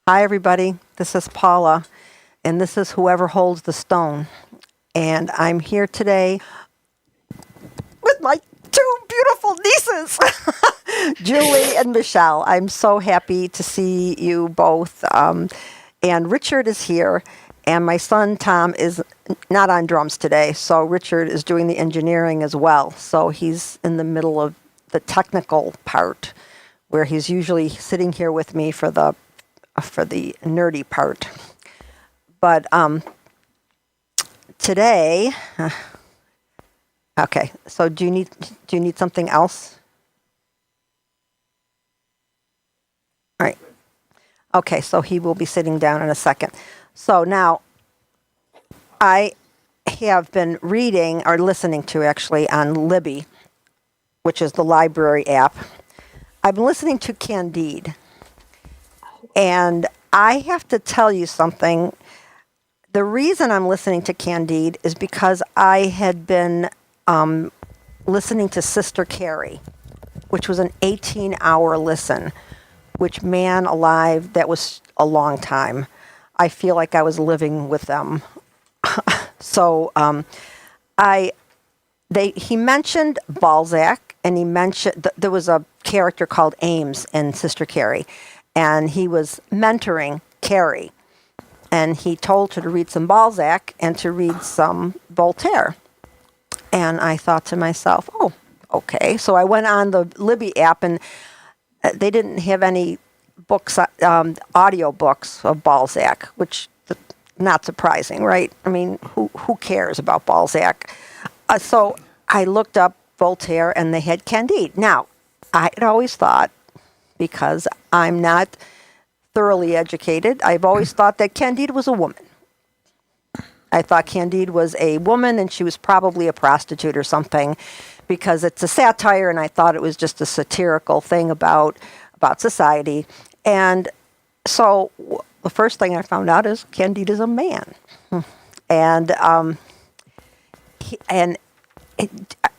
Hi, everybody. This is Paula, and this is Whoever Holds the Stone. And I'm here today with my two beautiful nieces, Julie and Michelle. I'm so happy to see you both. And Richard is here, and my son Tom is not on drums today, so Richard is doing the engineering as well. So he's in the middle of the technical part, where he's usually sitting here with me for the nerdy part. But today, okay. So do you need something else? All right. Okay. So he will be sitting down in a second. So now, I have been reading or listening to actually on Libby, which is the library app. I've been listening to Candide. And I have to tell you something. The reason I'm listening to Candide is because I had been listening to Sister Carrie, which was an 18-hour listen, which, man alive, that was a long time. I feel like I was living with them. So he mentioned Balzac, and he mentioned there was a character called Ames in Sister Carrie, and he was mentoring Carrie, and he told her to read some Balzac and to read some Voltaire. And I thought to myself, oh, okay. So I went on the Libby app, and they didn't have any books, audio books of Balzac, which not surprising, right? I mean, who cares about Balzac? So I looked up Voltaire, and they had Candide. Now, I had always thought, because I'm not thoroughly educated, I've always thought that Candide was a woman. I thought Candide was a woman, and she was probably a prostitute or something, because it's a satire, and I thought it was just a satirical thing about society. And so the first thing I found out is Candide is a man. And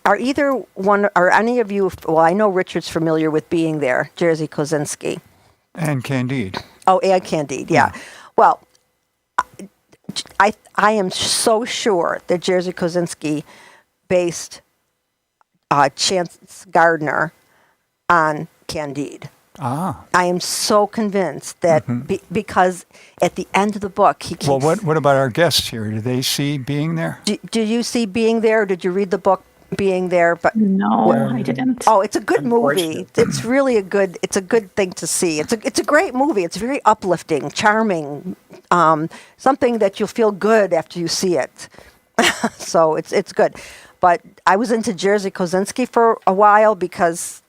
are either one or any of you? Well, I know Richard's familiar with Being There, Jerzy Kosinski, and Candide. Oh, and Candide, yeah. Well, I am so sure that Jerzy Kosinski based Chance Gardner on Candide. Ah. I am so convinced that because at the end of the book, he keeps... Well, what about our guests here? Do they see Being There? Did you see Being There? Did you read the book Being There? But no, I didn't. Oh, it's a good movie. It's really a good thing to see. It's a great movie. It's very uplifting, charming, something that you'll feel good after you see it. So it's good. But I was into Jerzy Kosinski for a while because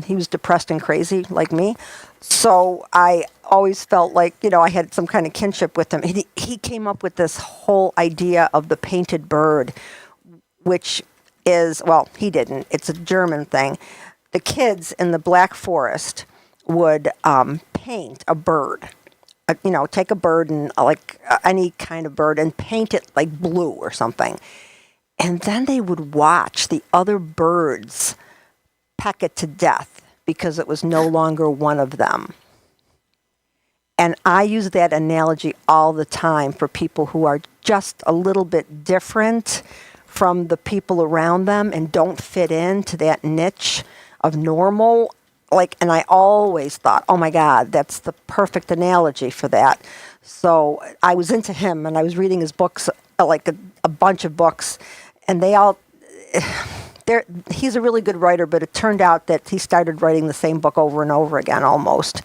he was depressed and crazy like me. So I always felt like, I had some kind of kinship with him. He came up with this whole idea of the painted bird, which is, well, he didn't. It's a German thing. The kids in the Black Forest would paint a bird. Take a bird and any kind of bird and paint it like blue or something. And then they would watch the other birds peck it to death because it was no longer one of them. And I use that analogy all the time for people who are just a little bit different from the people around them and don't fit into that niche of normal. And I always thought, oh my God, that's the perfect analogy for that. So I was into him, and I was reading his books, a bunch of books, and he's a really good writer, but it turned out that he started writing the same book over and over again almost.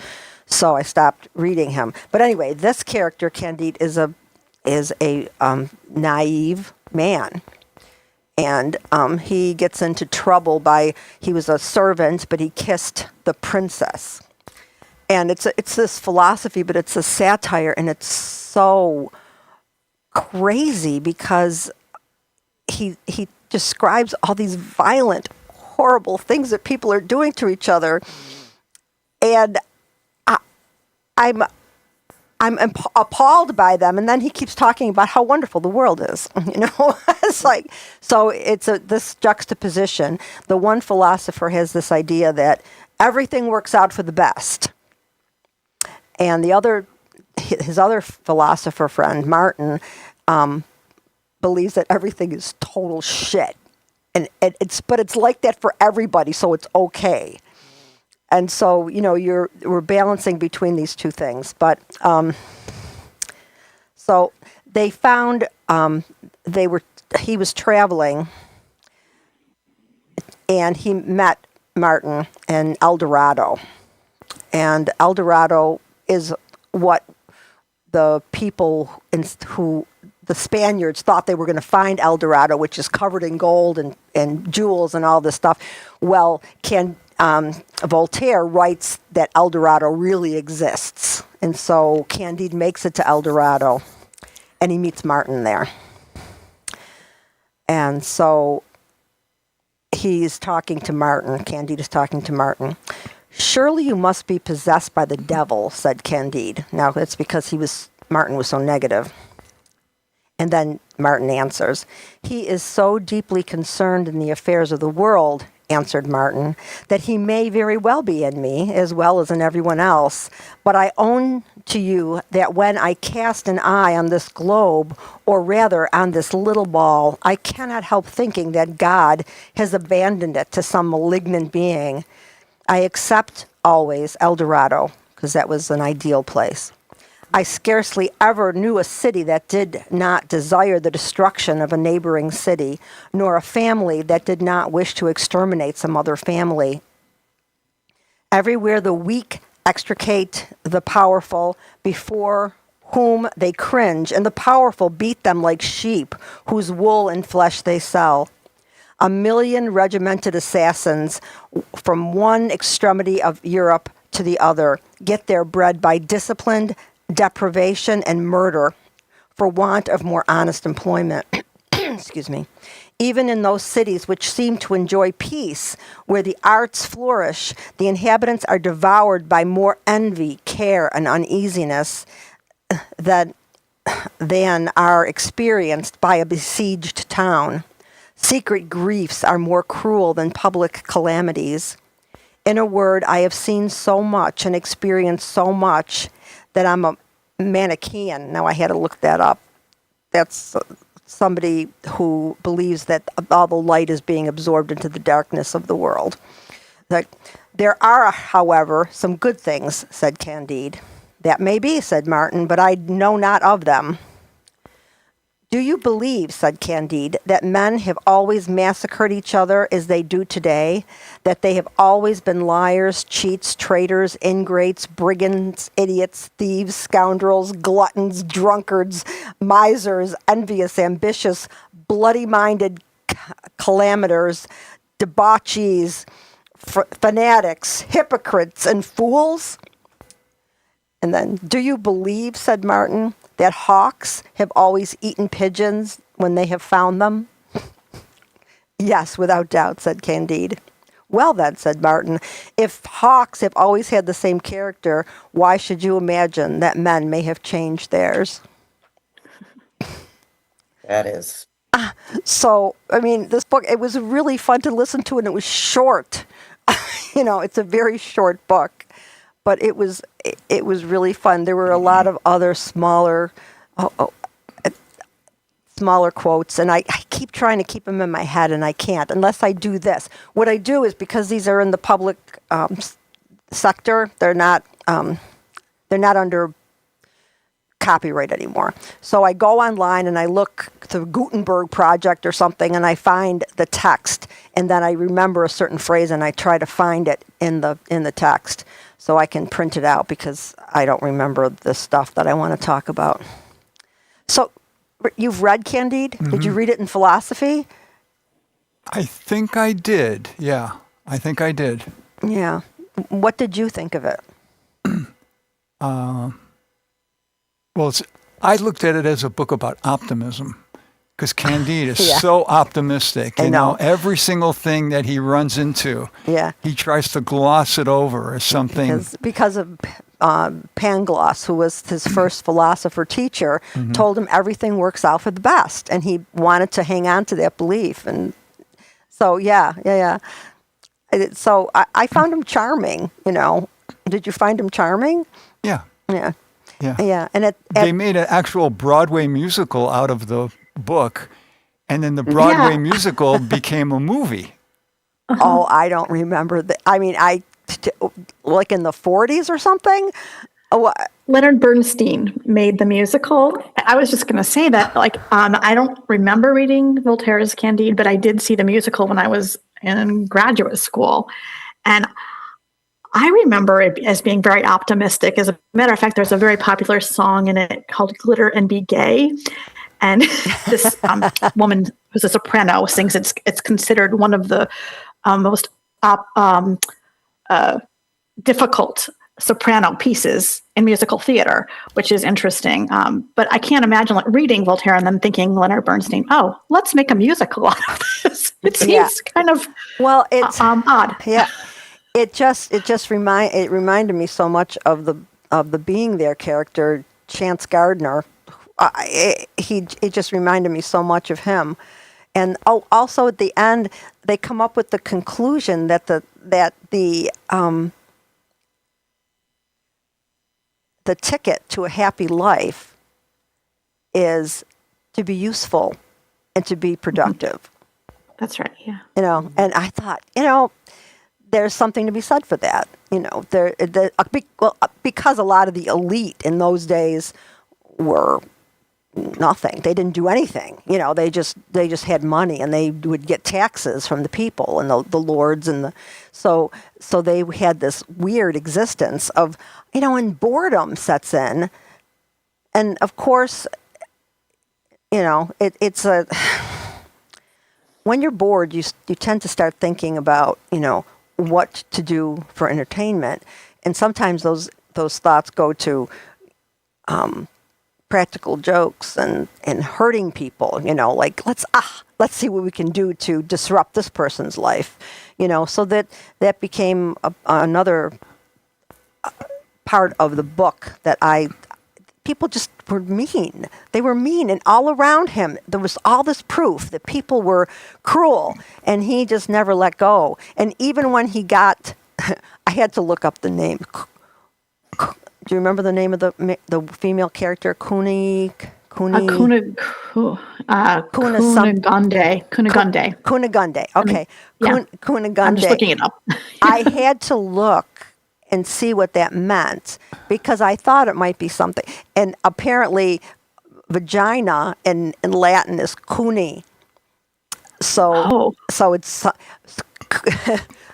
So I stopped reading him. But anyway, this character, Candide, is a naive man. And he gets into trouble he was a servant, but he kissed the princess. And it's this philosophy, but it's a satire, and it's so crazy because he describes all these violent, horrible things that people are doing to each other. And I'm appalled by them, and then he keeps talking about how wonderful the world is. It's like, so it's this juxtaposition. The one philosopher has this idea that everything works out for the best, and the other his other philosopher friend, Martin, believes that everything is total shit. And but it's like that for everybody, so it's okay. And so, we're balancing between these two things. But so they found he was traveling, and he met Martin in El Dorado. And El Dorado is what the people the Spaniards thought they were going to find El Dorado, which is covered in gold and jewels and all this stuff. Well, Voltaire writes that El Dorado really exists. And so Candide makes it to El Dorado, and he meets Martin there. And so he's talking to Martin. Candide is talking to Martin. "Surely you must be possessed by the devil," said Candide. Now, that's because Martin was so negative. And then Martin answers, "He is so deeply concerned in the affairs of the world," answered Martin, "that he may very well be in me, as well as in everyone else. But I own to you that when I cast an eye on this globe, or rather on this little ball, I cannot help thinking that God has abandoned it to some malignant being. I accept always El Dorado, because that was an ideal place. I scarcely ever knew a city that did not desire the destruction of a neighboring city, nor a family that did not wish to exterminate some other family. Everywhere the weak extricate the powerful, before whom they cringe, and the powerful beat them like sheep, whose wool and flesh they sell. 1,000,000 regimented assassins from one extremity of Europe to the other get their bread by disciplined deprivation and murder for want of more honest employment." Excuse me. "Even in those cities which seem to enjoy peace, where the arts flourish, the inhabitants are devoured by more envy, care, and uneasiness than are experienced by a besieged town. Secret griefs are more cruel than public calamities. In a word, I have seen so much and experienced so much that I'm a Manichaean." Now, I had to look that up. That's somebody who believes that all the light is being absorbed into the darkness of the world. "There are, however, some good things," said Candide. "That may be," said Martin, "but I know not of them." "Do you believe," said Candide, "that men have always massacred each other as they do today? That they have always been liars, cheats, traitors, ingrates, brigands, idiots, thieves, scoundrels, gluttons, drunkards, misers, envious, ambitious, bloody-minded calamitors, debauchees, fanatics, hypocrites, and fools?" And then, "Do you believe," said Martin, "that hawks have always eaten pigeons when they have found them?" "Yes, without doubt," said Candide. "Well then," said Martin, "if hawks have always had the same character, why should you imagine that men may have changed theirs?" That is. So, I mean, this book, it was really fun to listen to, and it was short. It's a very short book. But it was really fun. There were a lot of other smaller quotes, and I keep trying to keep them in my head, and I can't unless I do this. What I do is, because these are in the public sector, they're not under copyright anymore. So I go online and I look the Gutenberg Project or something, and I find the text, and then I remember a certain phrase, and I try to find it in the text, so I can print it out, because I don't remember the stuff that I want to talk about. So, you've read Candide? Mm-hmm. Did you read it in philosophy? I think I did. Yeah, I think I did. Yeah. What did you think of it? Well, I looked at it as a book about optimism, because Candide is so optimistic. You know, every single thing that he runs into, he tries to gloss it over as something. Because of Pangloss, who was his first philosopher teacher, told him everything works out for the best, and he wanted to hang on to that belief. And so, So I found him charming. Did you find him charming? Yeah. Yeah. Yeah. And they made an actual Broadway musical out of the book, and then the Broadway musical became a movie. Oh, I don't remember that. I mean, like in the 40s or something. Oh, Leonard Bernstein made the musical. I was just going to say that, I don't remember reading Voltaire's Candide, but I did see the musical when I was in graduate school. And I remember it as being very optimistic. As a matter of fact, there's a very popular song in it called Glitter and Be Gay. And this woman who's a soprano sings it's considered one of the most difficult soprano pieces in musical theater, which is interesting. But I can't imagine reading Voltaire and then thinking Leonard Bernstein, oh, let's make a musical out of this. It seems kind of it's odd. Yeah. It reminded me so much of the Being There character, Chance Gardner. It just reminded me so much of him. And also at the end, they come up with the conclusion that the ticket to a happy life is to be useful and to be productive. That's right. Yeah. And I thought, there's something to be said for that. Because a lot of the elite in those days were nothing. They didn't do anything. They just had money, and they would get taxes from the people and the lords so they had this weird existence of, and boredom sets in. And of course, it's when you're bored, you tend to start thinking about, what to do for entertainment. And sometimes those thoughts go to practical jokes and hurting people, let's see what we can do to disrupt this person's life, so that became another part of the book that people just were mean. They were mean, and all around him there was all this proof that people were cruel, and he just never let go. And even when he got, I had to look up the name. Do you remember the name of the female character? Cunigunde. Okay. Yeah. Cunigunde. I'm just looking it up. I had to look and see what that meant, because I thought it might be something. And apparently, vagina in Latin is cuni. So it's,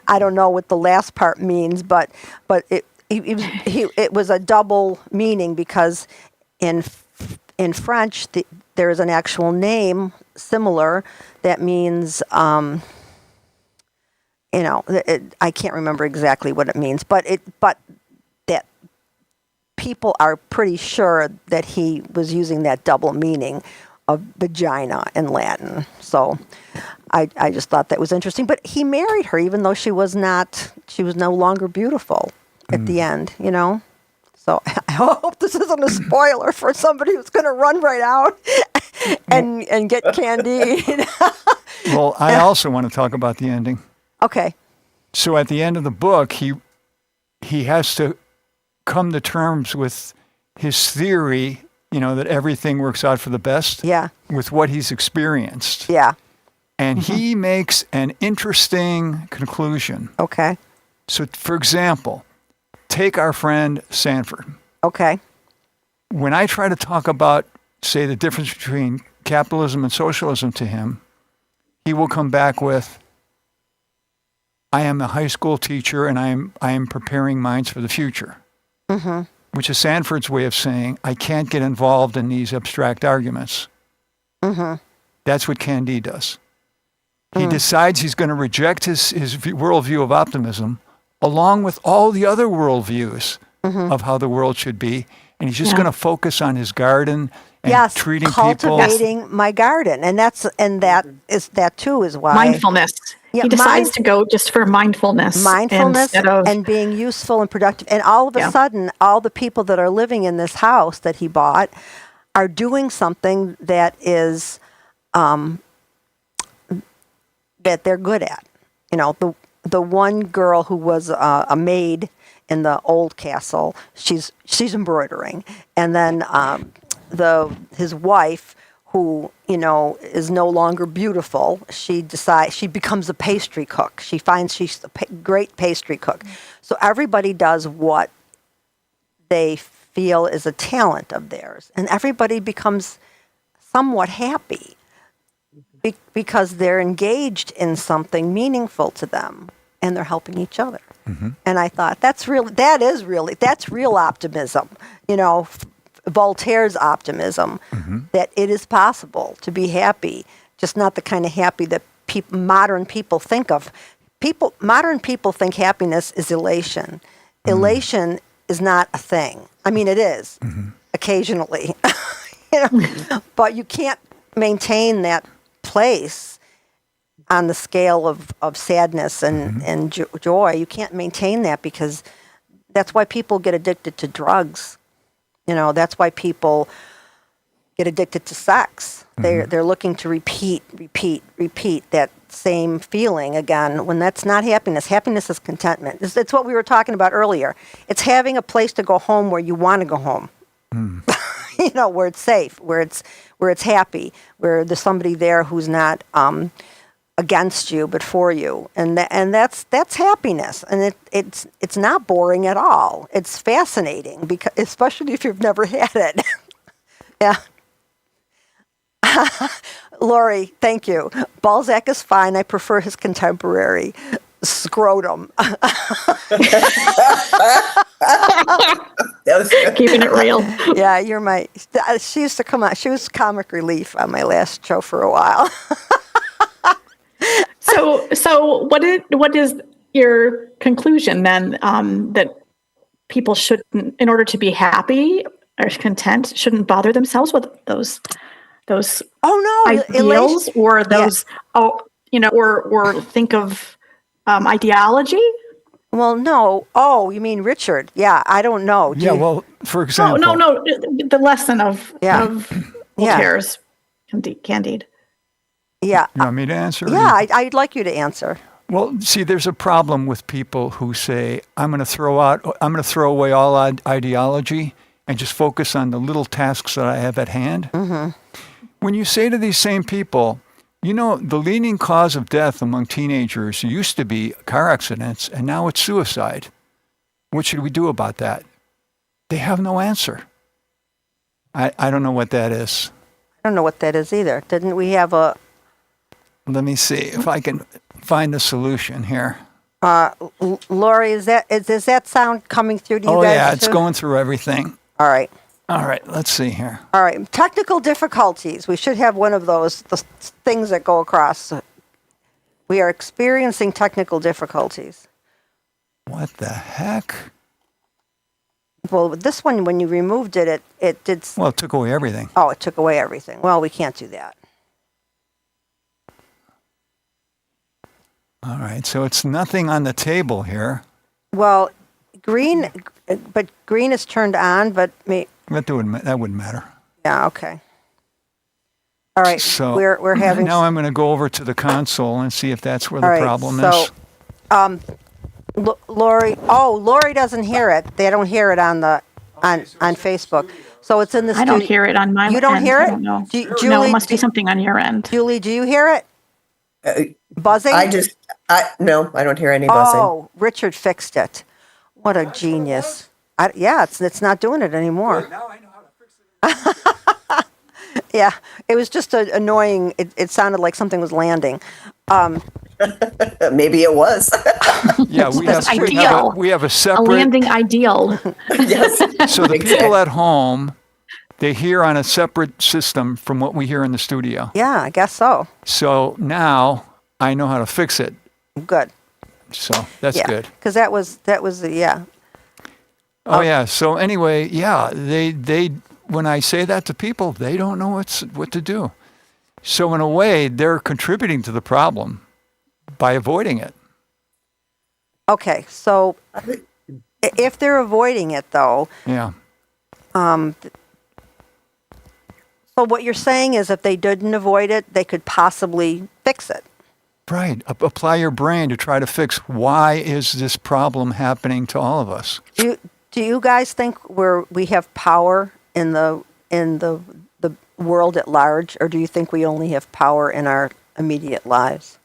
I don't know what the last part means, but it was a double meaning, because in French there is an actual name similar that means. I can't remember exactly what it means, but that people are pretty sure that he was using that double meaning of vagina in Latin. So I just thought that was interesting. But he married her, even though she was no longer beautiful at the end, So I hope this isn't a spoiler for somebody who's going to run right out and get Candide. Well, I also want to talk about the ending. Okay. So at the end of the book, he has to come to terms with his theory, that everything works out for the best. Yeah. With what he's experienced. Yeah. And he makes an interesting conclusion. Okay. So, for example, take our friend Sanford. Okay. When I try to talk about, say, the difference between capitalism and socialism to him, he will come back with, I am a high school teacher and I am preparing minds for the future. Mm-hmm. Which is Sanford's way of saying, I can't get involved in these abstract arguments. Mm-hmm. That's what Candide does. He decides he's going to reject his worldview of optimism along with all the other worldviews of how the world should be. And he's just going to focus on his garden and treating people. Cultivating my garden. And that too is why. Mindfulness. Yeah, he decides to go just for mindfulness and being useful and productive. And all of a sudden, all the people that are living in this house that he bought are doing something that is that they're good at. The one girl who was a maid in the old castle. She's embroidering, and then his wife, who is no longer beautiful, she becomes a pastry cook. She finds she's a great pastry cook. So everybody does what they feel is a talent of theirs, and everybody becomes somewhat happy because they're engaged in something meaningful to them, and they're helping each other. Mm-hmm. And I thought that's real optimism. Voltaire's optimism, mm-hmm. that it is possible to be happy, just not the kind of happy that modern people think of. Modern people think happiness is elation. Mm-hmm. Elation is not a thing. I mean, it is, mm-hmm. occasionally, but you can't maintain that place on the scale of sadness and, mm-hmm. and joy. You can't maintain that because that's why people get addicted to drugs. That's why people get addicted to sex. Mm-hmm. They're looking to repeat that same feeling again when that's not happiness. Happiness is contentment. It's what we were talking about earlier. It's having a place to go home where you want to go home. Mm. Where it's safe, where it's happy, where there's somebody there who's not against you but for you, and that's happiness, and it's not boring at all. It's fascinating because especially if you've never had it. Yeah. Lori, thank you. Balzac is fine. I prefer his contemporary, Scrotum. Keeping it real. Yeah, she used to come out. She was comic relief on my last show for a while. So what is your conclusion then, that people shouldn't, in order to be happy or content, shouldn't bother themselves with those ideals or those, yeah. Or think of ideology? Well, no. Oh, you mean Richard? Yeah, I don't know. Well, for example. No. The lesson of Voltaire's Candide. Yeah. You want me to answer? Yeah, I'd like you to answer. Well, see, there's a problem with people who say, I'm going to throw away all ideology and just focus on the little tasks that I have at hand. Mm-hmm. When you say to these same people, the leading cause of death among teenagers used to be car accidents, and now it's suicide. What should we do about that? They have no answer. I don't know what that is. I don't know what that is either. Didn't we have a... Let me see if I can find a solution here. Lori, does that sound coming through to you guys? Oh, yeah, it's going through everything. All right, let's see here. All right, technical difficulties. We should have one of those things that go across. We are experiencing technical difficulties. What the heck? Well, this one, when you removed it did... Well, it took away everything. Oh, it took away everything. Well, we can't do that. All right, so it's nothing on the table here. Well, green is turned on, but that wouldn't matter. Yeah. Okay. All right. So we're having. Now I'm going to go over to the console and see if that's where the problem is. Lori doesn't hear it. They don't hear it on Facebook. So it's in the studio. I don't hear it on my end. You don't hear it? No. Julie, no, it must be something on your end. Julie, do you hear it? Buzzing? No, I don't hear any buzzing. Oh, Richard fixed it. What a genius. It's not doing it anymore. Good, now I know how to fix it. Yeah, it was just annoying. It sounded like something was landing. Maybe it was. Yeah, we have a separate... A landing ideal. Yes. So the people at home, they hear on a separate system from what we hear in the studio. Yeah, I guess so. So now I know how to fix it. Good. So that's good. Because that was yeah. Oh yeah. So anyway, yeah, they when I say that to people, they don't know what to do. So in a way, they're contributing to the problem by avoiding it. Okay, so if they're avoiding it, though, yeah. So what you're saying is, if they didn't avoid it, they could possibly fix it. Right. Apply your brain to try to fix why is this problem happening to all of us. Do you guys think we have power in the world at large, or do you think we only have power in our immediate lives?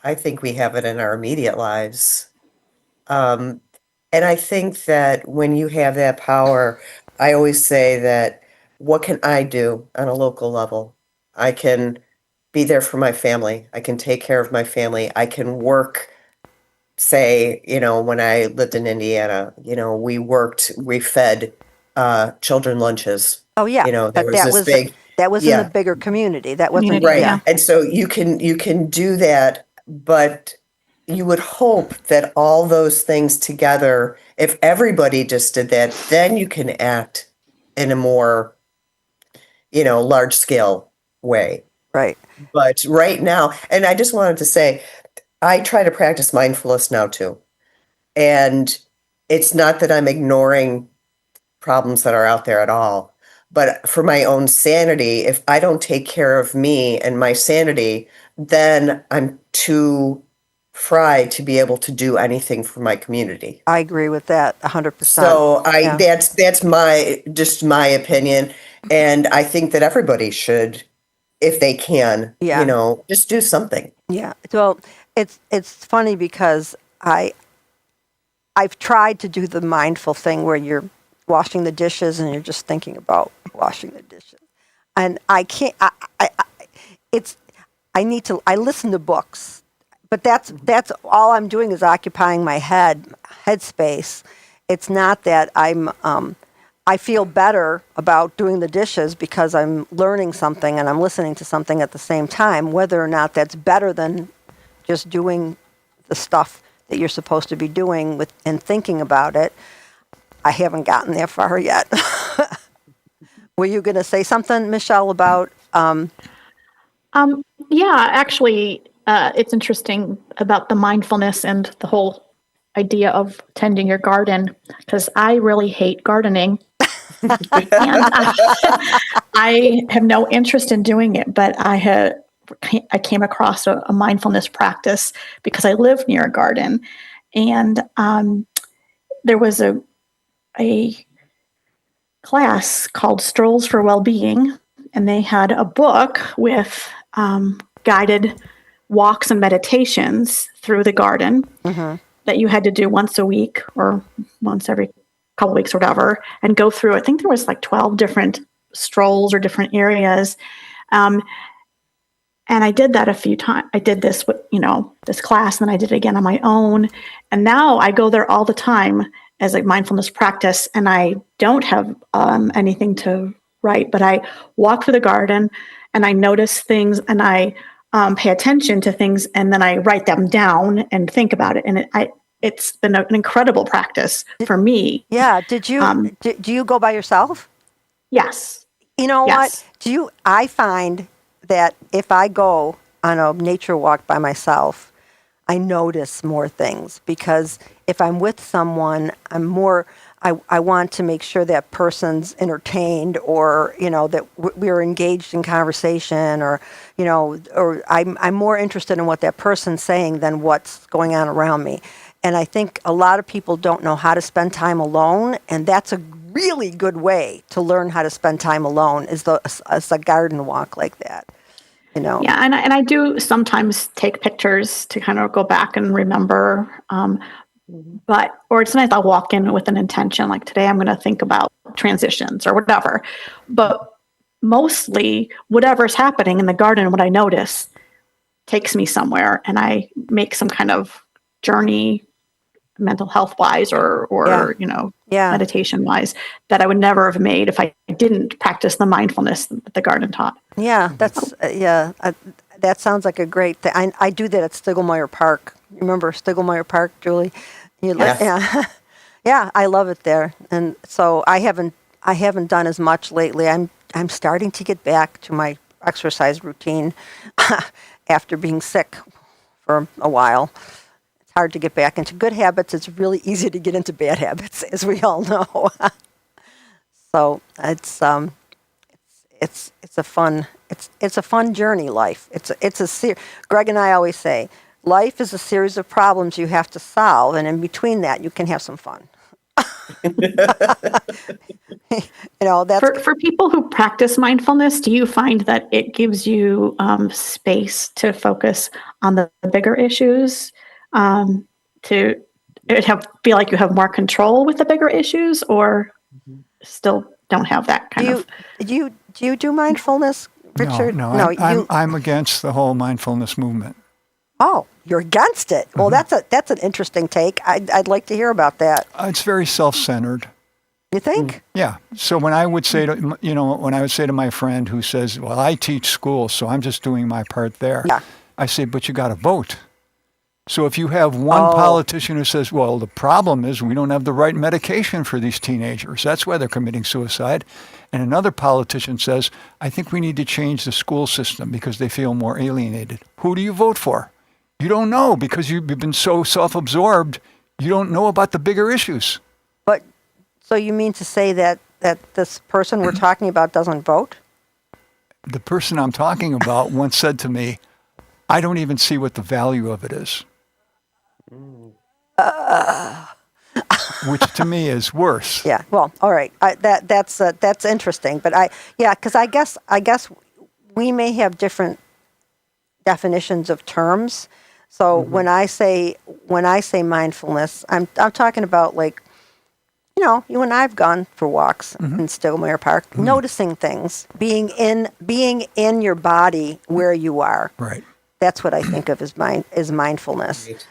I think we have it in our immediate lives. And I think that when you have that power, I always say that what can I do on a local level? I can be there for my family. I can take care of my family. I can work, say, when I lived in Indiana, we fed children lunches. Oh yeah, There but was this big, that was in yeah. the bigger community. That wasn't Community, Right. yeah. And so you can do that, but you would hope that all those things together, if everybody just did that, then you can act in a more, large scale way. Right. But right now, and I just wanted to say, I try to practice mindfulness now too. And it's not that I'm ignoring problems that are out there at all. But for my own sanity, if I don't take care of me and my sanity, then I'm too fried to be able to do anything for my community. I agree with that 100%. So Yeah. that's my opinion. And I think that everybody should, if they can, Yeah. just do something. Yeah. Well, it's funny because I've tried to do the mindful thing where you're washing the dishes and you're just thinking about washing the dishes, and I can't. I listen to books, but that's all I'm doing is occupying my headspace. It's not that I feel better about doing the dishes because I'm learning something and I'm listening to something at the same time. Whether or not that's better than just doing the stuff that you're supposed to be doing and thinking about it, I haven't gotten that far yet. Were you going to say something, Michelle, about? Yeah, actually, it's interesting about the mindfulness and the whole idea of tending your garden, because I really hate gardening. And I have no interest in doing it, but I came across a mindfulness practice because I live near a garden, and there was a class called Strolls for Wellbeing, and they had a book with guided walks and meditations through the garden that you had to do once a week or once every couple weeks or whatever, and go through. I think there was like 12 different strolls or different areas. And I did that a few times. I did this with, this class, and then I did it again on my own. And now I go there all the time as a mindfulness practice, and I don't have anything to write, but I walk through the garden and I notice things, and I pay attention to things, and then I write them down and think about it. And it's been an incredible practice for me. Yeah. Did you do you go by yourself? Yes. You know Yes. what? I find that if I go on a nature walk by myself, I notice more things, because if I'm with someone, I want to make sure that person's entertained, or, that we're engaged in conversation, or I'm more interested in what that person's saying than what's going on around me. And I think a lot of people don't know how to spend time alone, and that's a really good way to learn how to spend time alone is a garden walk like that. Yeah, and I do sometimes take pictures to kind of go back and remember. Or sometimes I'll walk in with an intention, like today I'm going to think about transitions or whatever. But mostly, whatever's happening in the garden, what I notice takes me somewhere, and I make some kind of journey, mental health wise, or meditation wise, that I would never have made if I didn't practice the mindfulness that the garden taught. Yeah, that sounds like a great thing. I do that at Stiglmeyer Park. Remember Stiglmeyer Park, Julie? Yes. Yeah, yeah, I love it there. And so I haven't done as much lately. I'm starting to get back to my exercise routine after being sick for a while. It's hard to get back into good habits. It's really easy to get into bad habits, as we all know. So it's a fun It's a fun journey. Life. Greg and I always say, life is a series of problems you have to solve, and in between that, you can have some fun. That's for people who practice mindfulness. Do you find that it gives you space to focus on the bigger issues, to feel like you have more control with the bigger issues, or still don't have that kind of? Do you do mindfulness, Richard? No. I'm against the whole mindfulness movement. Oh, you're against it. Well, that's an interesting take. I'd like to hear about that. It's very self-centered. You think? Yeah. So when I would say to my friend who says, "Well, I teach school, so I'm just doing my part there," yeah. I say, "But you got to vote." So if you have one politician who says, "Well, the problem is we don't have the right medication for these teenagers. That's why they're committing suicide," and another politician says, "I think we need to change the school system because they feel more alienated," who do you vote for? You don't know because you've been so self-absorbed. You don't know about the bigger issues. But so you mean to say that this person we're talking about doesn't vote? The person I'm talking about once said to me, "I don't even see what the value of it is." Which to me is worse. Yeah. Well, all right. That's interesting. But because I guess we may have different definitions of terms. So when I say mindfulness, I'm talking about, like, you and I've gone for walks in Stillmire Park, noticing things, being in your body where you are. Right. That's what I think of as mindfulness. Right.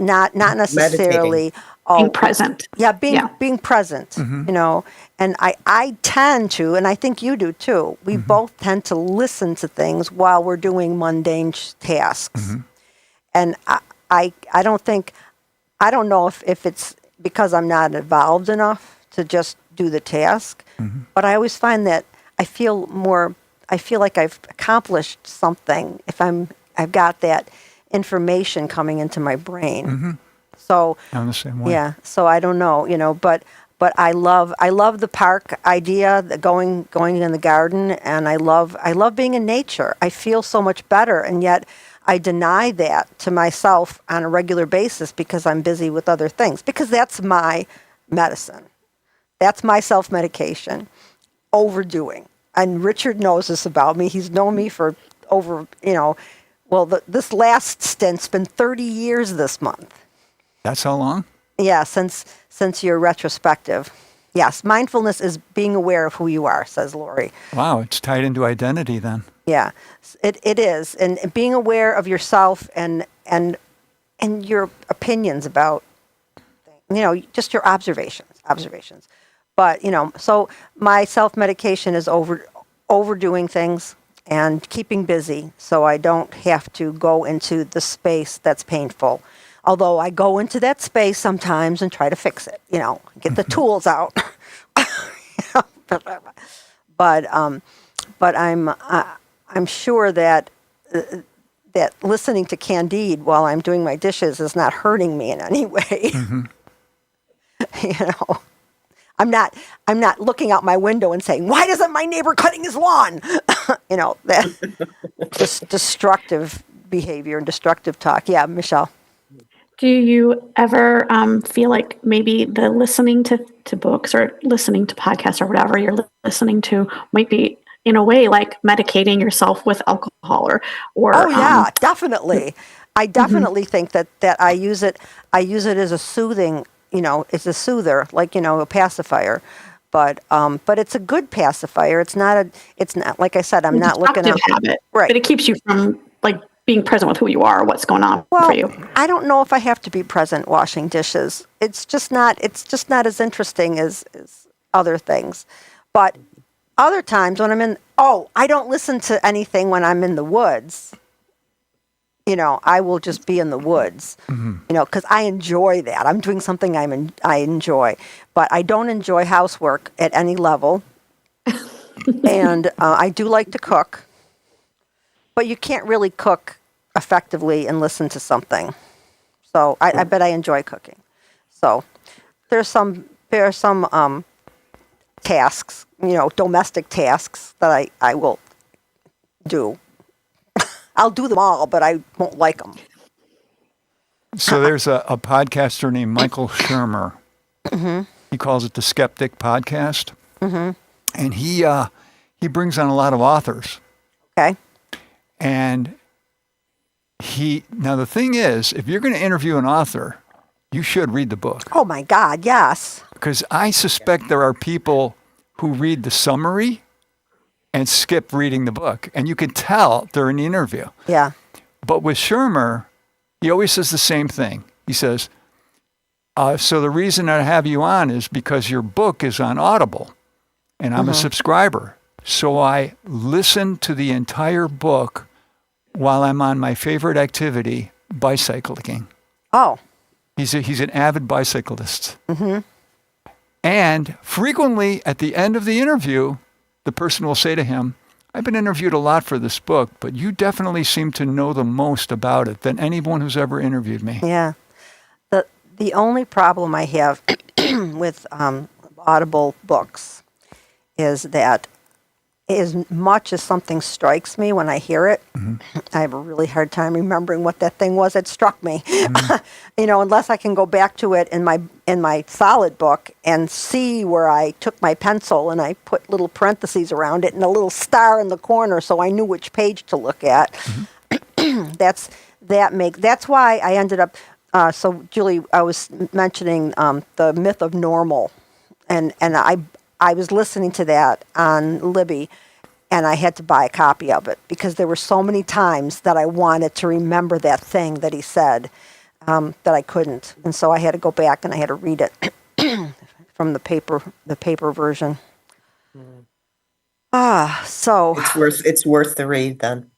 Not necessarily being present. Yeah, being present. And I tend to, and I think you do too. We both tend to listen to things while we're doing mundane tasks. And I don't know if it's because I'm not involved enough to just do the task, but I always find that I feel like I've accomplished something if I've got that information coming into my brain. So I'm the same way. Yeah. So I don't know, but I love the park idea, the going in the garden, and I love being in nature. I feel so much better, and yet I deny that to myself on a regular basis because I'm busy with other things, because that's my medicine. That's my self-medication. Overdoing. And Richard knows this about me. He's known me for over, this last stint's been 30 years this month. That's how long? Yeah, since your retrospective. Yes, mindfulness is being aware of who you are, says Lori. Wow, it's tied into identity then. Yeah, it is. And being aware of yourself and your opinions about, just your observations. But, so my self-medication is overdoing things and keeping busy so I don't have to go into the space that's painful. Although I go into that space sometimes and try to fix it, get the tools out. But I'm sure that listening to Candide while I'm doing my dishes is not hurting me in any way. I'm not looking out my window and saying, "Why isn't my neighbor cutting his lawn?" That just destructive behavior and destructive talk. Yeah, Michelle. Do you ever feel like maybe the listening to books or listening to podcasts or whatever you're listening to might be, in a way, like medicating yourself with alcohol or Oh yeah, definitely. I definitely think that I use it as a soothing, it's a soother, like, a pacifier. But it's a good pacifier. It's not like I said, I'm not looking at habit. Right. But it keeps you from, like, being present with who you are, what's going on for you. I don't know if I have to be present washing dishes. It's just not as interesting as other things. But other times when I don't listen to anything when I'm in the woods. I will just be in the woods, because I enjoy that. I'm doing something I enjoy, but I don't enjoy housework at any level. And I do like to cook, but you can't really cook effectively and listen to something. So I bet I enjoy cooking. So there are some tasks, domestic tasks that I will do. I'll do them all, but I won't like them. So there's a podcaster named Michael Shermer. Mm-hmm. He calls it the Skeptic Podcast. Mm-hmm. And he brings on a lot of authors. Okay. And now the thing is, if you're going to interview an author, you should read the book. Oh my God, yes. Because I suspect there are people who read the summary and skip reading the book. And you can tell they're in the interview. Yeah. But with Shermer, he always says the same thing. He says, so the reason I have you on is because your book is on Audible and I'm a subscriber. So I listen to the entire book while I'm on my favorite activity, bicycling. Oh. He's an avid bicyclist. Mm-hmm. And frequently at the end of the interview, the person will say to him, I've been interviewed a lot for this book, but you definitely seem to know the most about it than anyone who's ever interviewed me. Yeah. The only problem I have with Audible books is that as much as something strikes me when I hear it, I have a really hard time remembering what that thing was that struck me. Unless I can go back to it in my solid book and see where I took my pencil and I put little parentheses around it and a little star in the corner so I knew which page to look at. That's why I ended up. So Julie, I was mentioning the Myth of Normal, and I was listening to that on Libby, and I had to buy a copy of it because there were so many times that I wanted to remember that thing that he said that I couldn't, and so I had to go back and I had to read it from the paper version. So it's worth the read then.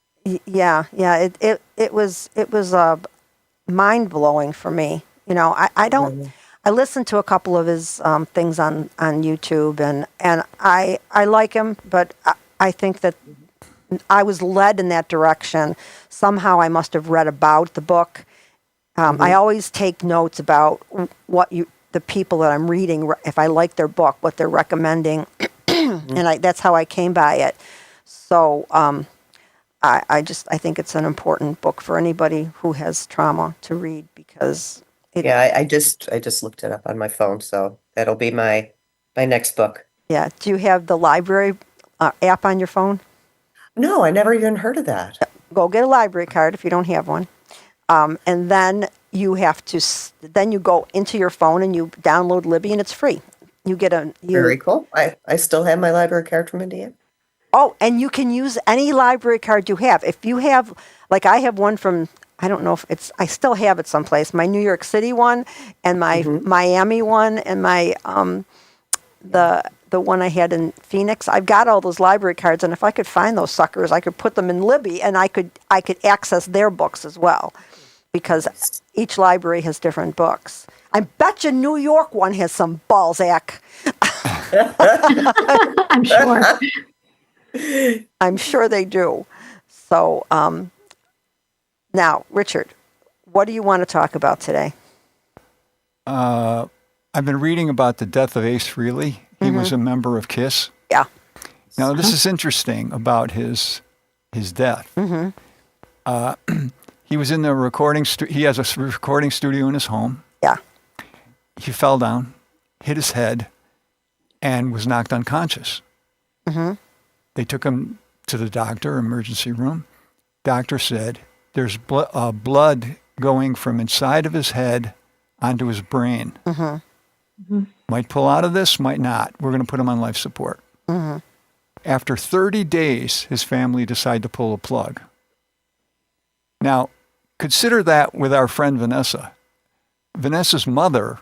Yeah. It was mind blowing for me. I don't. I listened to a couple of his things on YouTube, and I like him, but I think that I was led in that direction. Somehow I must have read about the book. I always take notes about the people that I'm reading, if I like their book, what they're recommending, and that's how I came by it. So I think it's an important book for anybody who has trauma to read because. I just looked it up on my phone, so that'll be my next book. Yeah. Do you have the library app on your phone? No, I never even heard of that. Go get a library card if you don't have one, and then you have to. Then you go into your phone and you download Libby, and it's free. You get Very cool. I still have my library card from Indiana. Oh, and you can use any library card you have. If you have, like I have one from. I don't know if I still have it someplace. My New York City one and my Miami one and my the one I had in Phoenix. I've got all those library cards, and if I could find those suckers, I could put them in Libby, and I could access their books as well, because each library has different books. I bet you New York one has some Balzac. I'm sure. I'm sure they do. So. Now, Richard, what do you want to talk about today? I've been reading about the death of Ace Frehley. He was a member of KISS. Yeah. Now, this is interesting about his death. He was in the recording he has a recording studio in his home. Yeah. He fell down, hit his head, and was knocked unconscious. They took him to the doctor, emergency room. Doctor said, there's blood going from inside of his head onto his brain. Might pull out of this, might not. We're going to put him on life support. After 30 days, his family decided to pull a plug. Now, consider that with our friend Vanessa. Vanessa's mother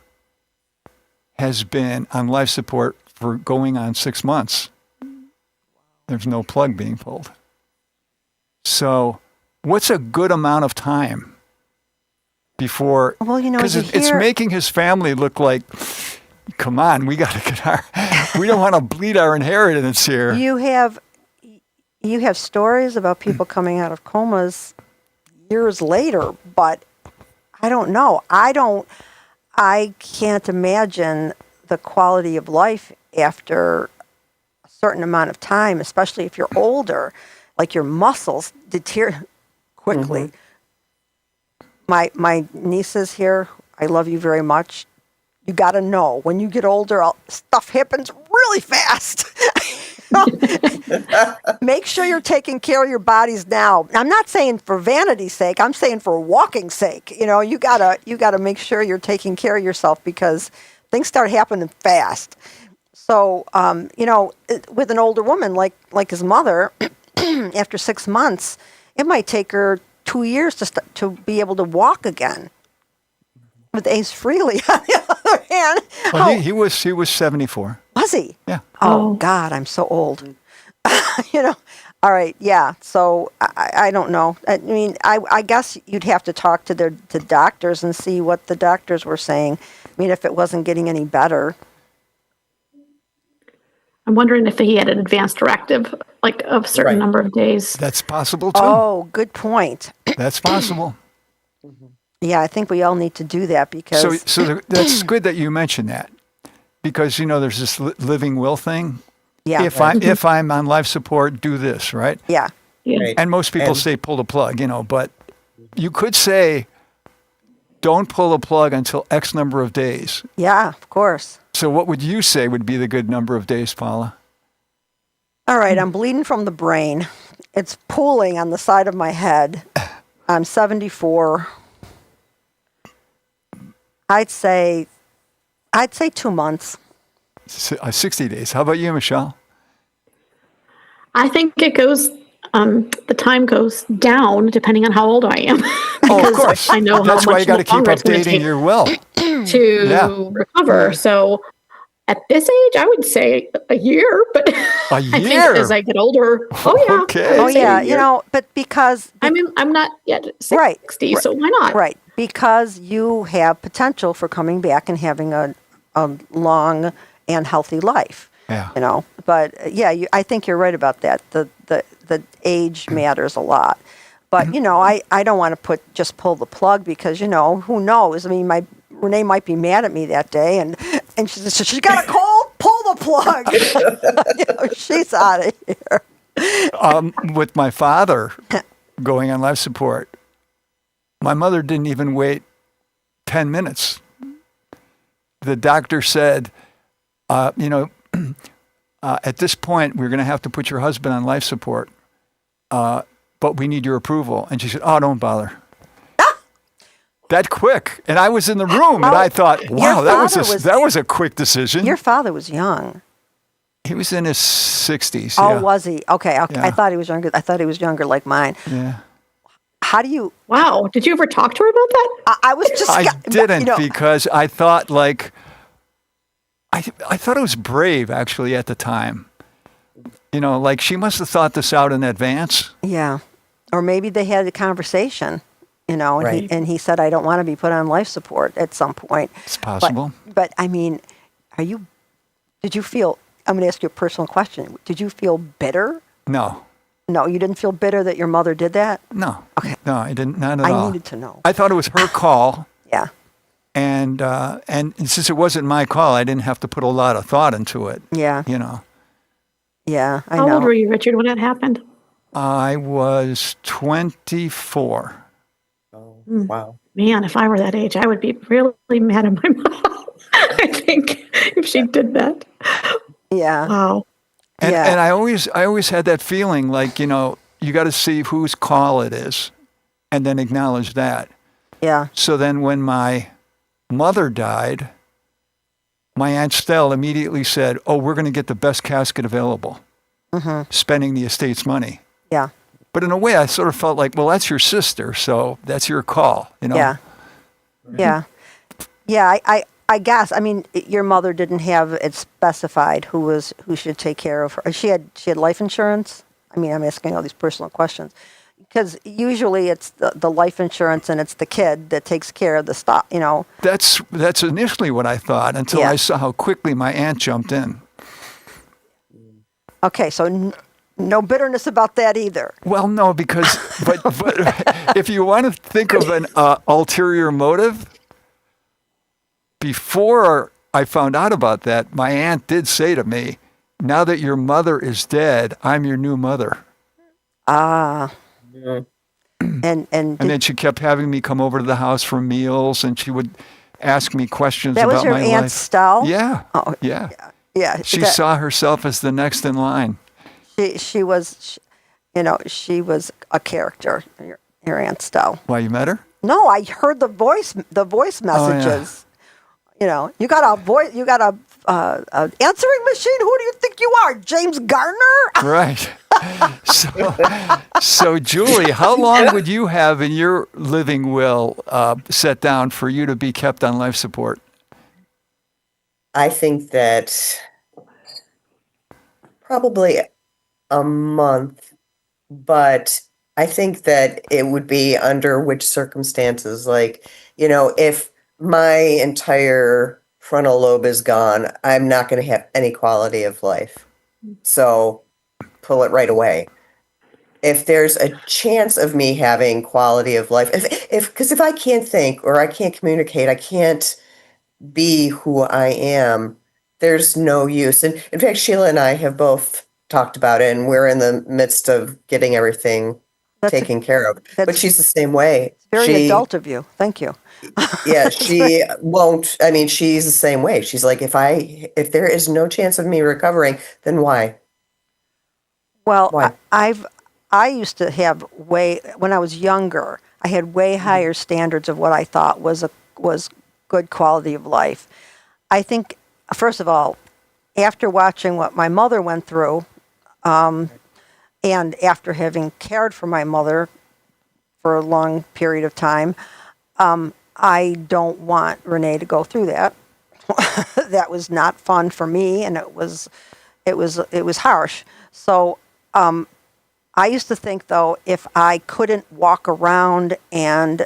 has been on life support for going on 6 months. There's no plug being pulled. So, what's a good amount of time before? Well, because it's making his family look like, come on, we got to get we don't want to bleed our inheritance here. You have stories about people coming out of comas years later, but I don't know. I can't imagine the quality of life after a certain amount of time, especially if you're older. like your muscles deteriorate quickly. My nieces here, I love you very much. You got to know, when you get older, stuff happens really fast. Make sure you're taking care of your bodies now. I'm not saying for vanity's sake. I'm saying for walking sake. You gotta make sure you're taking care of yourself, because things start happening fast. So, with an older woman like his mother, after 6 months, it might take her 2 years to be able to walk again. With Ace Frehley, on the other hand, well, he was 74. Was he? Yeah. Oh God, I'm so old. All right. Yeah. So I don't know. I mean, I guess you'd have to talk to the doctors and see what the doctors were saying. I mean, if it wasn't getting any better. I'm wondering if he had an advance directive, like of a certain number of days. That's possible too. Oh, good point. That's possible. Yeah, I think we all need to do that, because. So that's good that you mentioned that, because there's this living will thing. Yeah. If I'm on life support, do this, right? Yeah. Right. And most people say pull the plug, but you could say don't pull the plug until X number of days. Yeah, of course. So what would you say would be the good number of days, Paula? All right, I'm bleeding from the brain. It's pooling on the side of my head. I'm 74. I'd say 2 months. 60 days. How about you, Michelle? I think it goes, the time goes down depending on how old I am. Oh, of course. I know that's how why much you got to keep longer it's gonna updating take your will. to recover. So at this age, I would say a year, but I think year? as I get older, oh yeah. Okay. I Oh would say a yeah, year. but because I'm not yet 60, Right. so why not? right, because you have potential for coming back and having a long and healthy life. Yeah. But I think you're right about that. The age matters a lot. But I don't want to just pull the plug, because who knows? I mean, Renee might be mad at me that day, and she says, she got a cold, pull the plug. She's out of here. With my father going on life support, my mother didn't even wait 10 minutes. The doctor said, at this point, we're going to have to put your husband on life support, but we need your approval. And she said, oh, don't bother. That quick. And I was in the room, and I thought, wow, that was a quick decision. Your father was young. He was in his 60s. Oh, yeah. was he? Okay. Yeah. I thought he was younger. I thought he was younger like mine. Yeah. How do you? Wow. Did you ever talk to her about that? I was just. I didn't, because I thought I thought it was brave, actually, at the time. She must have thought this out in advance. Yeah. Or maybe they had a conversation, and, Right. he said, I don't want to be put on life support at some point. It's possible. But I mean, did you feel, I'm going to ask you a personal question. Did you feel bitter? No. No, you didn't feel bitter that your mother did that? No. Okay. No, I didn't. Not at all. I needed to know. I thought it was her call. Yeah. And since it wasn't my call, I didn't have to put a lot of thought into it. Yeah. Yeah, I know. How old were you, Richard, when that happened? I was 24. Oh, wow. Man, if I were that age, I would be really mad at my mom. I think if she did that. Yeah. Wow. And, Yeah. and I always had that feeling like, you got to see whose call it is and then acknowledge that. Yeah. So then when my mother died, my Aunt Stell immediately said, oh, we're going to get the best casket available, spending the estate's money. Yeah. But in a way, I sort of felt like, well, that's your sister, so that's your call, Yeah. Yeah. Yeah, I guess. I mean, your mother didn't have it specified who should take care of her. She had life insurance. I mean, I'm asking all these personal questions because usually it's the life insurance and it's the kid that takes care of the stuff. That's initially what I thought until I saw how quickly my aunt jumped in. Okay, so no bitterness about that either. Well, no, because but if you want to think of an ulterior motive, before I found out about that, my aunt did say to me, now that your mother is dead, I'm your new mother. Ah. Mm. And then she kept having me come over to the house for meals, and she would ask me questions that was about your my Aunt life. Stell? Yeah. Oh, Yeah. yeah. She saw herself as the next in line. She was, she was a character. Your Aunt Stell. Why, you met her? No, I heard the voice messages. Oh, yeah. You got a voice. You got a answering machine. Who do you think you are, James Garner? Right. So Julie, how long would you have in your living will set down for you to be kept on life support? I think that probably a month, but I think that it would be under which circumstances. Like, if my entire frontal lobe is gone, I'm not going to have any quality of life. So pull it right away. If there's a chance of me having quality of life, because if I can't think or I can't communicate, I can't be who I am, there's no use. And in fact, Sheila and I have both talked about it, and we're in the midst of getting everything taken care of. But she's the same way. Very adult of you. Thank you. Yeah, she won't. I mean, she's the same way. She's like, if there is no chance of me recovering, then why? Well, Why? I used to have when I was younger, I had way higher standards of what I thought was good quality of life. I think, first of all, after watching what my mother went through, and after having cared for my mother for a long period of time, I don't want Renee to go through that. That was not fun for me, and it was harsh. So I used to think, though, if I couldn't walk around and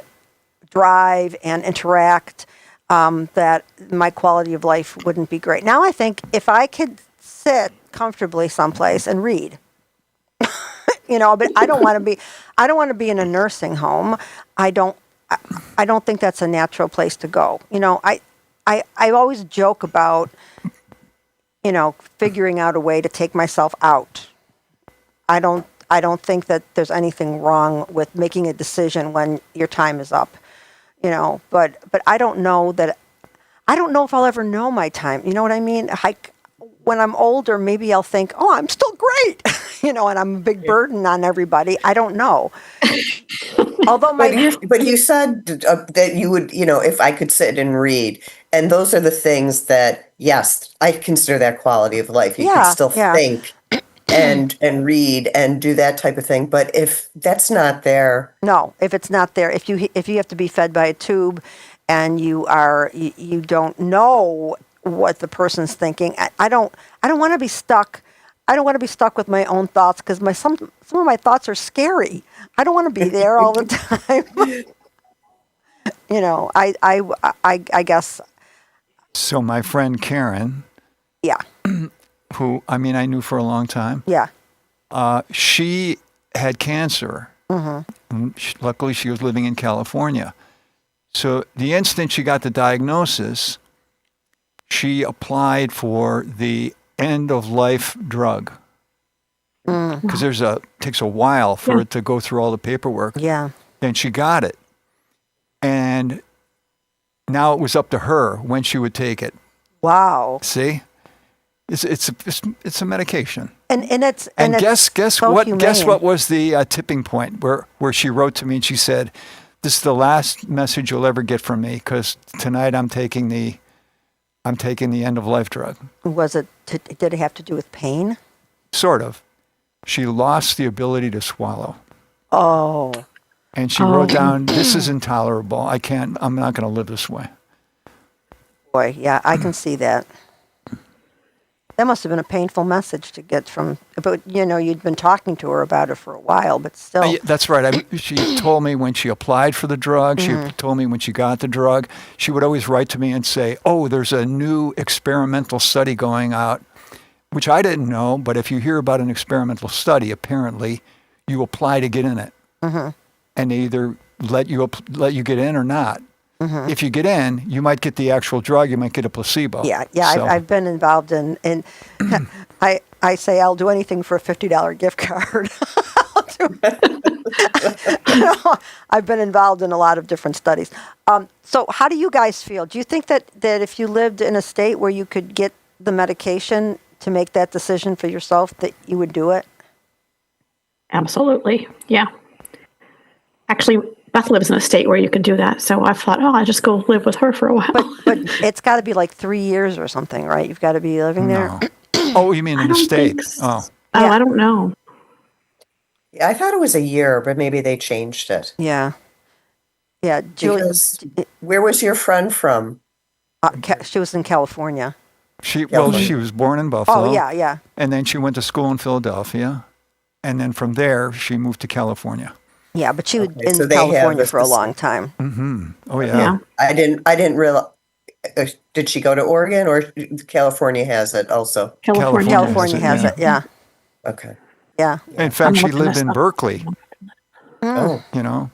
drive and interact, that my quality of life wouldn't be great. Now I think if I could sit comfortably someplace and read, but I don't want to be in a nursing home. I don't think that's a natural place to go. I always joke about, figuring out a way to take myself out. I don't think that there's anything wrong with making a decision when your time is up, but I don't know if I'll ever know my time. You know what I mean? When I'm older, maybe I'll think, oh, I'm still great, and I'm a big burden on everybody. I don't know. Although but you said that you would, if I could sit and read, and those are the things that, yes, I consider that quality of life. You can still think and read and do that type of thing. But if that's not there, if it's not there, if you have to be fed by a tube, and you don't know what the person's thinking, I don't want to be stuck. I don't want to be stuck with my own thoughts, because some of my thoughts are scary. I don't want to be there all the time. I guess. So my friend Karen, Yeah. who I knew for a long time, Yeah. she had cancer. Mm-hmm. Luckily, she was living in California. So the instant she got the diagnosis, she applied for the end-of-life drug. Because takes a while for it to go through all the paperwork. Yeah. And she got it. And now it was up to her when she would take it. Wow. See? It's a medication. And guess so what? humane. Guess what was the tipping point where she wrote to me and she said, "This is the last message you'll ever get from me, because tonight I'm taking the end of life drug." Was it? Did it have to do with pain? Sort of. She lost the ability to swallow. Oh. And she wrote down, "This is intolerable. I'm not going to live this way." Boy, yeah, I can see that. That must have been a painful message to get from, but you'd been talking to her about it for a while, but still. Yeah, that's right. She told me when she applied for the drug. She told me when she got the drug. She would always write to me and say, "Oh, there's a new experimental study going out," which I didn't know. But if you hear about an experimental study, apparently you apply to get in it. Mm-hmm. And they either let you get in or not. Mm-hmm. If you get in, you might get the actual drug. You might get a placebo. Yeah. So, I've been involved in I say I'll do anything for a $50 gift card. I've been involved in a lot of different studies. So how do you guys feel? Do you think that if you lived in a state where you could get the medication to make that decision for yourself, that you would do it? Absolutely. Yeah. Actually, Beth lives in a state where you can do that. So I thought, I'll just go live with her for a while. But it's got to be like 3 years or something, right? You've got to be living there. No. Oh, you mean in the state? Oh. Oh, I don't know. Yeah, I thought it was a year, but maybe they changed it. Yeah. Yeah. Julie, Because where was your friend from? she was in California. She was born in Buffalo. Oh, yeah. And then she went to school in Philadelphia. And then from there, she moved to California. Yeah, but she was in so they have California this- for a long time. Mm-hmm. Oh, yeah. Yeah. I didn't realize. Did she go to Oregon or California has it also? California. California has it, yeah. Okay. Yeah. In fact, she looking lived this in up. Berkeley, Oh, you know.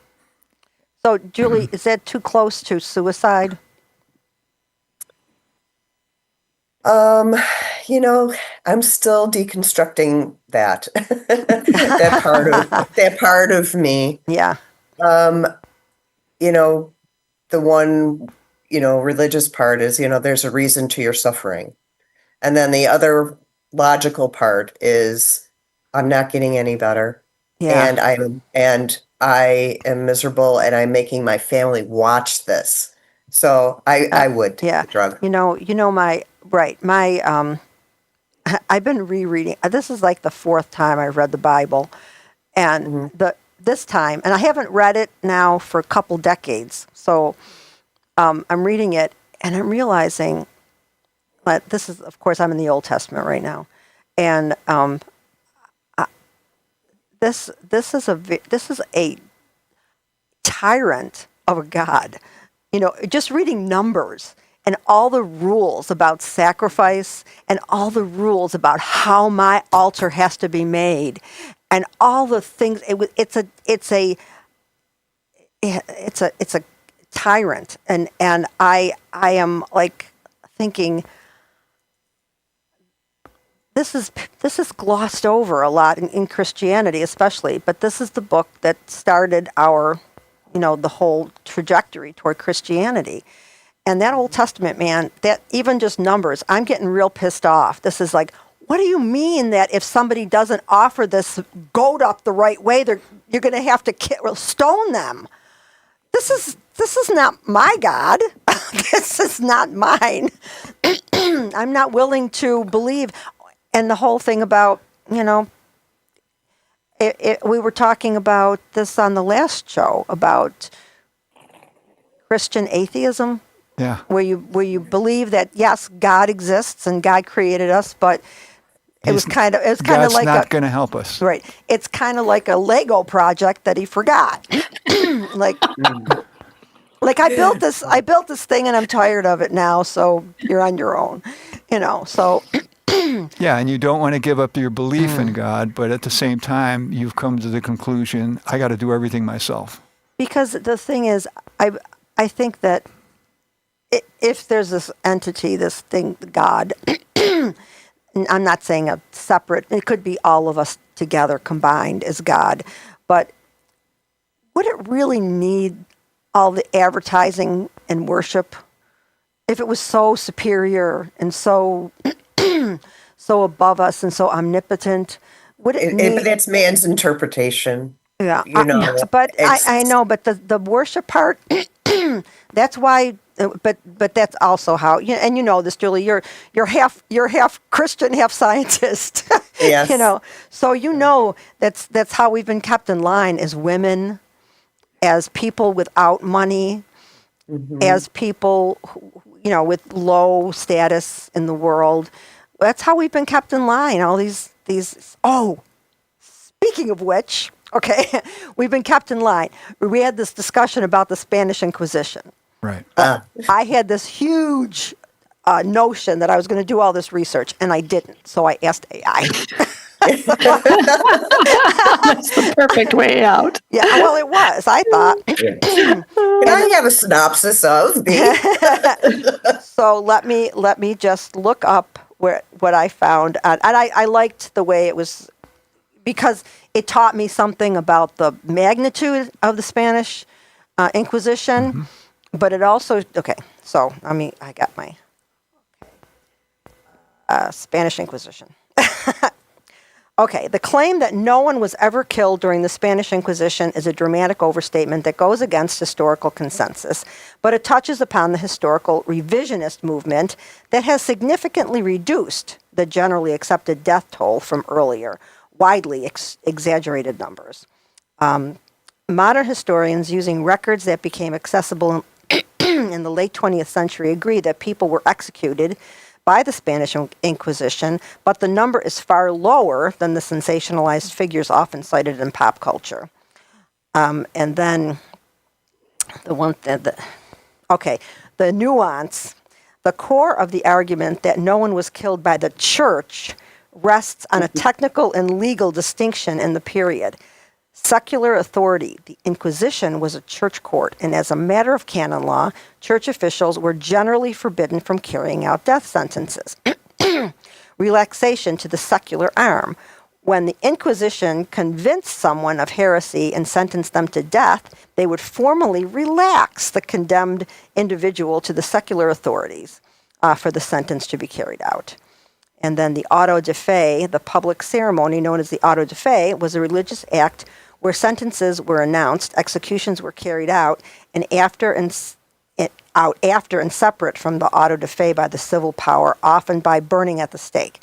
So, Julie, is that too close to suicide? I'm still deconstructing that that part of me. Yeah. The one, religious part is, there's a reason to your suffering. And then the other logical part is I'm not getting any better. Yeah. And I am miserable and I'm making my family watch this. So I would take Yeah. the drug. I've been rereading. This is like the fourth time I've read the Bible, and this time, and I haven't read it now for a couple decades. So I'm reading it, and I'm realizing that this is, of course, I'm in the Old Testament right now, and this is a tyrant of a God. Just reading Numbers and all the rules about sacrifice and all the rules about how my altar has to be made and all the things. It's a tyrant, and I am like thinking this is glossed over a lot in Christianity, especially. But this is the book that started our the whole trajectory toward Christianity. And that Old Testament, man, that even just Numbers, I'm getting real pissed off. This is like, what do you mean that if somebody doesn't offer this goat up the right way, you're going to have to stone them? This is not my God. This is not mine. I'm not willing to believe. And the whole thing about, we were talking about this on the last show about Christian atheism. Yeah. Where you believe that yes, God exists and God created us, but it's kind of God's like not going to help us. Right. It's kind of like a Lego project that he forgot. like I built this thing and I'm tired of it now, so you're on your own. So Yeah, and you don't want to give up your belief in God, but at the same time, you've come to the conclusion, I got to do everything myself. Because the thing is, I think that if there's this entity, this thing, God, and I'm not saying a separate, it could be all of us together combined as God, but would it really need all the advertising and worship if it was so superior and so so above us and so omnipotent? Would it need... But that's man's interpretation. Yeah, But I know, but the worship part, that's why. But that's also how, and this, Julie. You're half Christian, half scientist. Yes. So that's how we've been kept in line as women, as people without money, as people with low status in the world. That's how we've been kept in line. All these. Oh, speaking of which. Okay, we've been kept in line. We had this discussion about the Spanish Inquisition. Right. I had this huge notion that I was going to do all this research, and I didn't. So I asked AI. That's the perfect way out. Yeah, well, it was. I thought. Can I have a synopsis of the? So let me just look up what I found, and I liked the way it was. because it taught me something about the magnitude of the Spanish Inquisition, but it also, so I got my Spanish Inquisition. Okay, the claim that no one was ever killed during the Spanish Inquisition is a dramatic overstatement that goes against historical consensus, but it touches upon the historical revisionist movement that has significantly reduced the generally accepted death toll from earlier, widely exaggerated numbers. Modern historians, using records that became accessible in the late 20th century, agree that people were executed by the Spanish Inquisition, but the number is far lower than the sensationalized figures often cited in pop culture. And then the nuance, the core of the argument that no one was killed by the church rests on a technical and legal distinction in the period. Secular authority, the Inquisition, was a church court, and as a matter of canon law, church officials were generally forbidden from carrying out death sentences. Relaxation to the secular arm. When the Inquisition convinced someone of heresy and sentenced them to death, they would formally relax the condemned individual to the secular authorities for the sentence to be carried out. And then the auto de fe, the public ceremony known as the auto de fe, was a religious act where sentences were announced, executions were carried out, and after and separate from the auto de fe by the civil power, often by burning at the stake.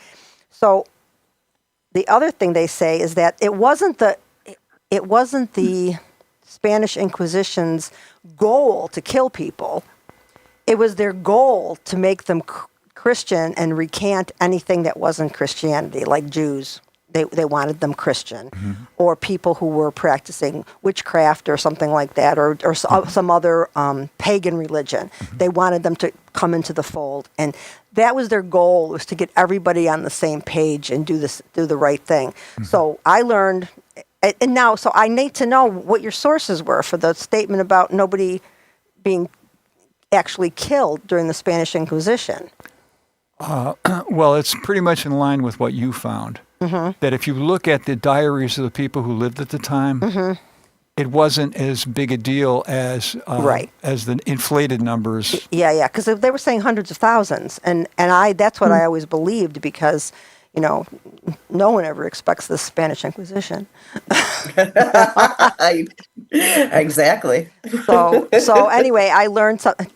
So the other thing they say is that it wasn't the Spanish Inquisition's goal to kill people. It was their goal to make them Christian and recant anything that wasn't Christianity, like Jews. They wanted them Christian, or people who were practicing witchcraft or something like that, or some other pagan religion. They wanted them to come into the fold, and that was their goal, was to get everybody on the same page and do the right thing. So I learned, and now, so I need to know what your sources were for the statement about nobody being actually killed during the Spanish Inquisition. Well, it's pretty much in line with what you found. That if you look at the diaries of the people who lived at the time, it wasn't as big a deal as the inflated numbers. Yeah, because they were saying hundreds of thousands, and that's what I always believed, because no one ever expects the Spanish Inquisition. Exactly. So anyway, I learned something.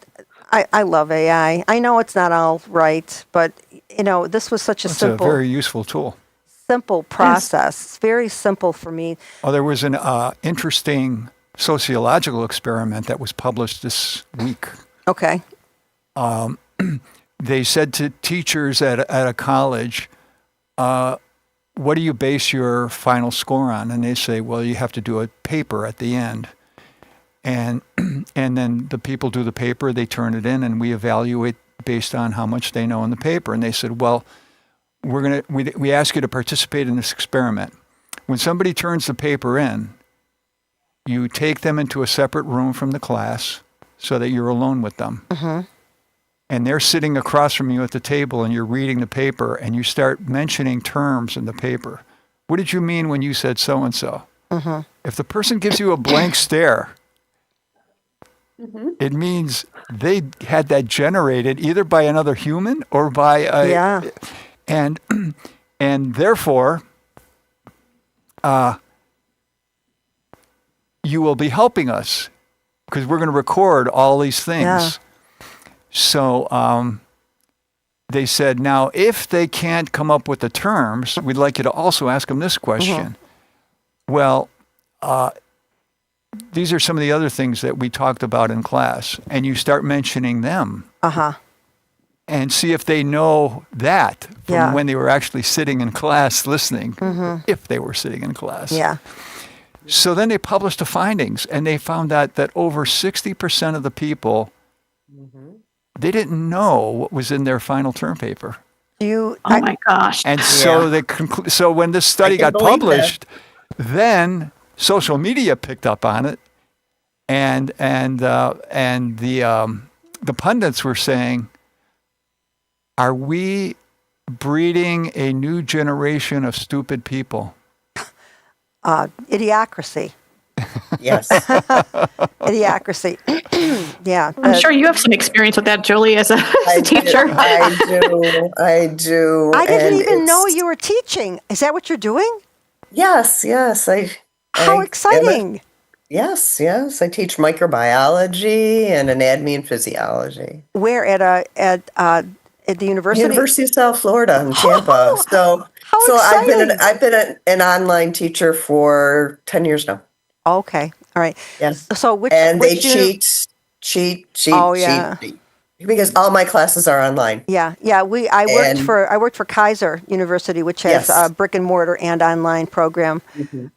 I love AI. I know it's not all right, but this was such a simple, a very useful tool. Simple process. It's very simple for me. Oh, there was an interesting sociological experiment that was published this week. Okay. They said to teachers at a college, what do you base your final score on? And they say, well, you have to do a paper at the end. And then the people do the paper, they turn it in, and we evaluate based on how much they know in the paper. And they said, well, we ask you to participate in this experiment. When somebody turns the paper in, you take them into a separate room from the class so that you're alone with them. And they're sitting across from you at the table, and you're reading the paper, and you start mentioning terms in the paper. What did you mean when you said so-and-so? If the person gives you a blank stare, it means they had that generated either by another human or by and therefore you will be helping us because we're going to record all these things. Yeah. So they said, now if they can't come up with the terms, we'd like you to also ask them this question. Well, these are some of the other things that we talked about in class, and you start mentioning them. And see if they know that from when they were actually sitting in class listening, if they were sitting in class. Yeah. So then they published the findings, and they found out that over 60% of the people, they didn't know what was in their final term paper. Oh my gosh. And so so when this study got published, then social media picked up on it, and the pundits were saying, "Are we breeding a new generation of stupid people?" Idiocracy. Yes. Idiocracy. Yeah. I'm sure you have some experience with that, Julie, as a teacher. I do. I didn't and even know it's- you were teaching. Is that what you're doing? Yes, How exciting. Yes. I teach microbiology and anatomy and physiology. Where at the university? University of South Florida in Tampa. So How exciting. I've been an online teacher for 10 years now. Okay. All right. Yes. So which And they which uni- cheat, Oh, yeah. because all my classes are online. Yeah. I worked for Kaiser University, which has Yes. a brick and mortar and online program.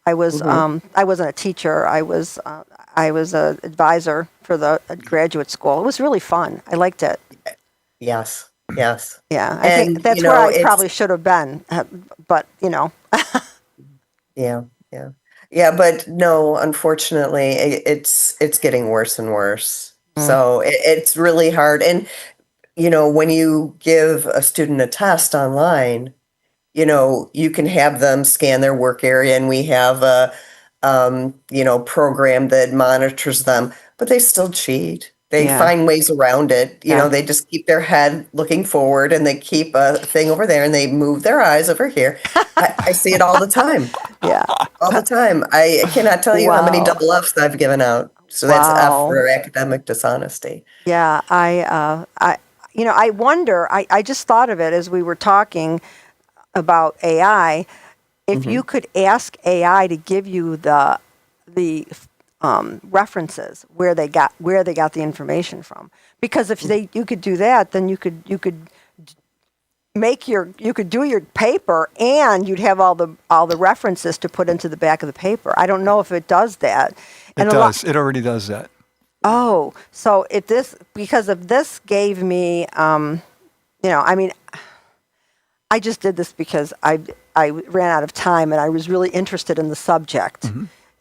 I wasn't a teacher. I was an advisor for the graduate school. It was really fun. I liked it. Yes. Yeah. I And, think that's you know, where I it's- probably should have been. But Yeah, but no, unfortunately, it's getting worse and worse. So it's really hard. And when you give a student a test online, you can have them scan their work area, and we have a program that monitors them, but they still cheat. They Yeah. find ways around it. Yeah. They just keep their head looking forward, and they keep a thing over there, and they move their eyes over here. I see it all the time. yeah. All the time. I cannot tell you how many Wow. double Fs I've given out. So that's F Wow. for academic dishonesty. Yeah, I wonder. I just thought of it as we were talking about AI. If you could ask AI to give you the references where they got the information from, because if you could do that, then you could do your paper, and you'd have all the references to put into the back of the paper. I don't know if it does that. It does. It already does that. Oh, so because of this gave me, I just did this because I ran out of time, and I was really interested in the subject,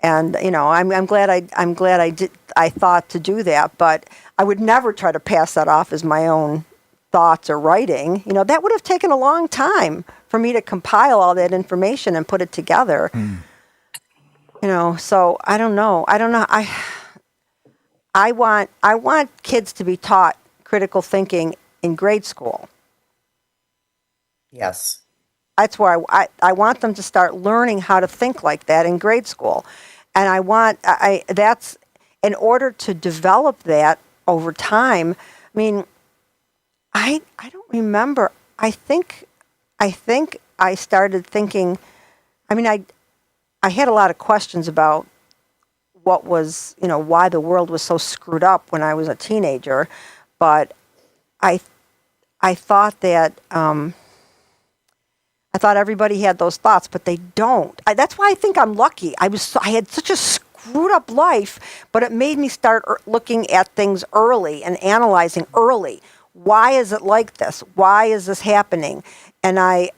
and I'm glad I thought to do that, but I would never try to pass that off as my own thoughts or writing. That would have taken a long time for me to compile all that information and put it together. So I don't know. I want kids to be taught critical thinking in grade school. Yes. That's where I want them to start learning how to think like that in grade school. And that's in order to develop that over time. I mean, I don't remember. I think I started thinking, I had a lot of questions about what was, why the world was so screwed up when I was a teenager, but I thought that I thought everybody had those thoughts, but they don't. That's why I think I'm lucky. I had such a screwed up life, but it made me start looking at things early and analyzing early. Why is it like this? Why is this happening? And I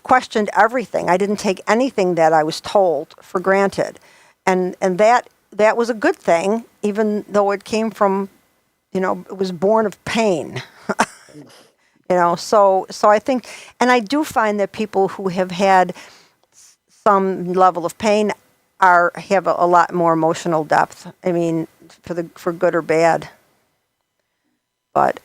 questioned everything. I didn't take anything that I was told for granted, and that was a good thing, even though it came from, it was born of pain. So I think, and I do find that people who have had some level of pain have a lot more emotional depth. I mean, for good or bad. But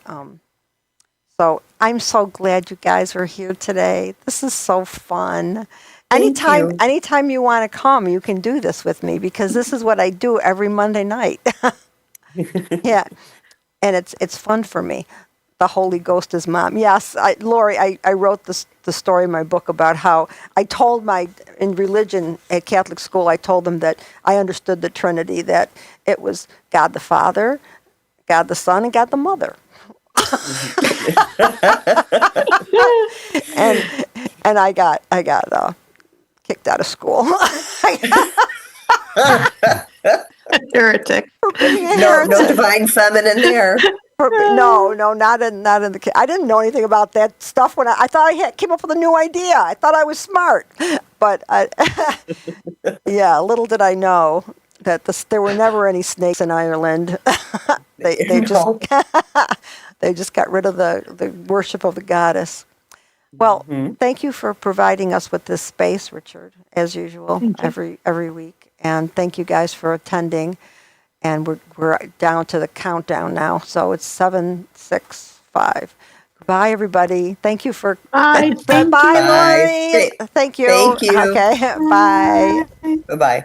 so I'm so glad you guys are here today. This is so fun. Anytime you want to come, you can do this with me, because this is what I do every Monday night. Yeah, and it's fun for me. The Holy Ghost is Mom. Yes, Lori, I wrote the story in my book about how I told in religion at Catholic school, I told them that I understood the Trinity, that it was God the Father, God the Son, and God the Mother. and I got kicked out of school. Heretic. No divine feminine there. No, not in the. I didn't know anything about that stuff when I thought I came up with a new idea. I thought I was smart, but yeah, little did I know that there were never any snakes in Ireland. They just got rid of the worship of the goddess. Well, Mhm. thank you for providing us with this space, Richard, as usual, every week. And thank you guys for attending. And we're down to the countdown now. So it's 7, 6, 5. Goodbye, everybody. Thank you for. Bye. Thank Bye, you. Bye. Lori. Thank you. Thank you. Okay. Bye. Bye. Bye-bye.